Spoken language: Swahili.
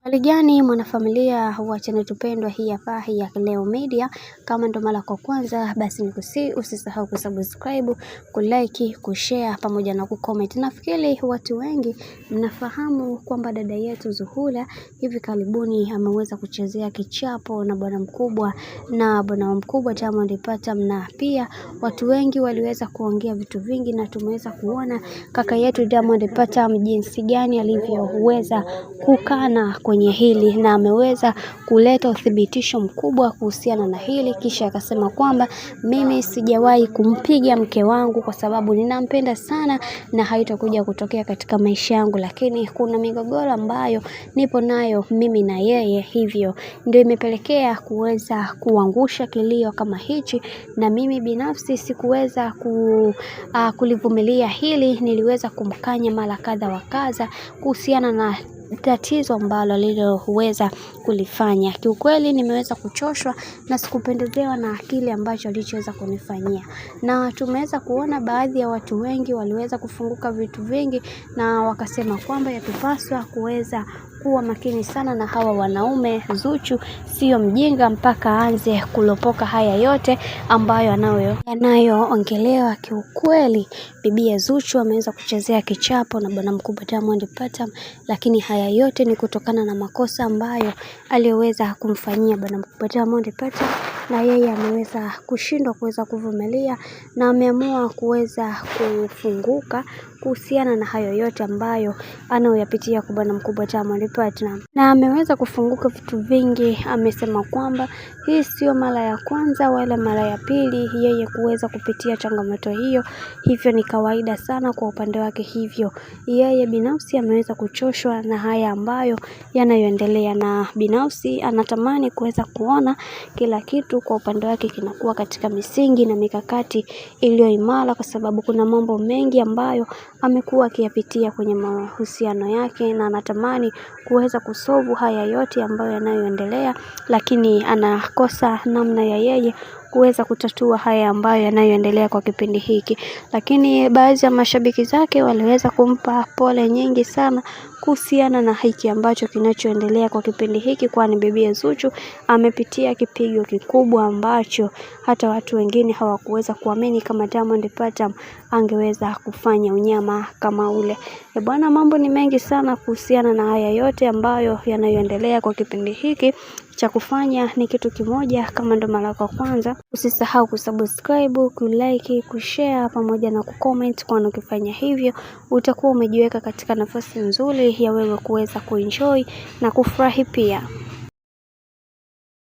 Hali gani mwanafamilia wa channel tupendwa hii hapa ya Leo Media. Kama ndo mara kwa kwanza basi nikusihi usisahau kusubscribe, kulike, kushare pamoja na kucomment. Nafikiri watu wengi mnafahamu kwamba dada yetu Zuhura hivi karibuni ameweza kuchezea kichapo na bwana mkubwa Diamond Platnumz, na pia watu wengi waliweza kuongea vitu vingi na tumeweza kuona kaka yetu Diamond Platnumz jinsi gani alivyoweza kukana kwenye hili na ameweza kuleta uthibitisho mkubwa kuhusiana na hili. Kisha akasema kwamba mimi sijawahi kumpiga mke wangu kwa sababu ninampenda sana na haitakuja kutokea katika maisha yangu, lakini kuna migogoro ambayo nipo nayo mimi na yeye, hivyo ndio imepelekea kuweza kuangusha kilio kama hichi, na mimi binafsi sikuweza kulivumilia hili. Niliweza kumkanya mara kadha wa kadha kuhusiana na tatizo ambalo aliloweza kulifanya. Kiukweli nimeweza kuchoshwa na sikupendezewa na kile ambacho alichoweza kunifanyia, na tumeweza kuona baadhi ya watu wengi waliweza kufunguka vitu vingi na wakasema kwamba yatupaswa kuweza kuwa makini sana na hawa wanaume. Zuchu sio mjinga mpaka aanze kulopoka haya yote ambayo yanayoongelewa. Kiukweli bibi Zuchu ameweza kuchezea kichapo na bwana mkubwa Diamond Platnumz, lakini haya yote ni kutokana na makosa ambayo aliyoweza kumfanyia bwana mkubwa Diamond Platnumz, na yeye ameweza kushindwa kuweza kuvumilia na ameamua kuweza kufunguka kuhusiana na hayo yote ambayo anayoyapitia kwa bwana mkubwa Diamond Platnumz, na ameweza kufunguka vitu vingi. Amesema kwamba hii sio mara ya kwanza wala mara ya pili yeye kuweza kupitia changamoto hiyo, hivyo ni kawaida sana kwa upande wake. Hivyo yeye binafsi ameweza kuchoshwa na haya ambayo yanayoendelea, na binafsi anatamani kuweza kuona kila kitu kwa upande wake kinakuwa katika misingi na mikakati iliyo imara, kwa sababu kuna mambo mengi ambayo amekuwa akiyapitia kwenye mahusiano yake na anatamani kuweza kusolve haya yote ambayo yanayoendelea, lakini anakosa namna ya yeye kuweza kutatua haya ambayo yanayoendelea kwa kipindi hiki. Lakini baadhi ya mashabiki zake waliweza kumpa pole nyingi sana kuhusiana na hiki ambacho kinachoendelea kwa kipindi hiki, kwani bibi Zuchu amepitia kipigo kikubwa ambacho hata watu wengine hawakuweza kuamini kama Diamond Platnumz angeweza kufanya unyama kama ule. Bwana, mambo ni mengi sana kuhusiana na haya yote ambayo yanayoendelea kwa kipindi hiki. Cha kufanya ni kitu kimoja, kama ndo mara kwa kwanza usisahau kusubscribe, kulike, kushare pamoja na kucomment, kwani ukifanya hivyo utakuwa umejiweka katika nafasi nzuri ya wewe kuweza kuenjoy na kufurahi pia.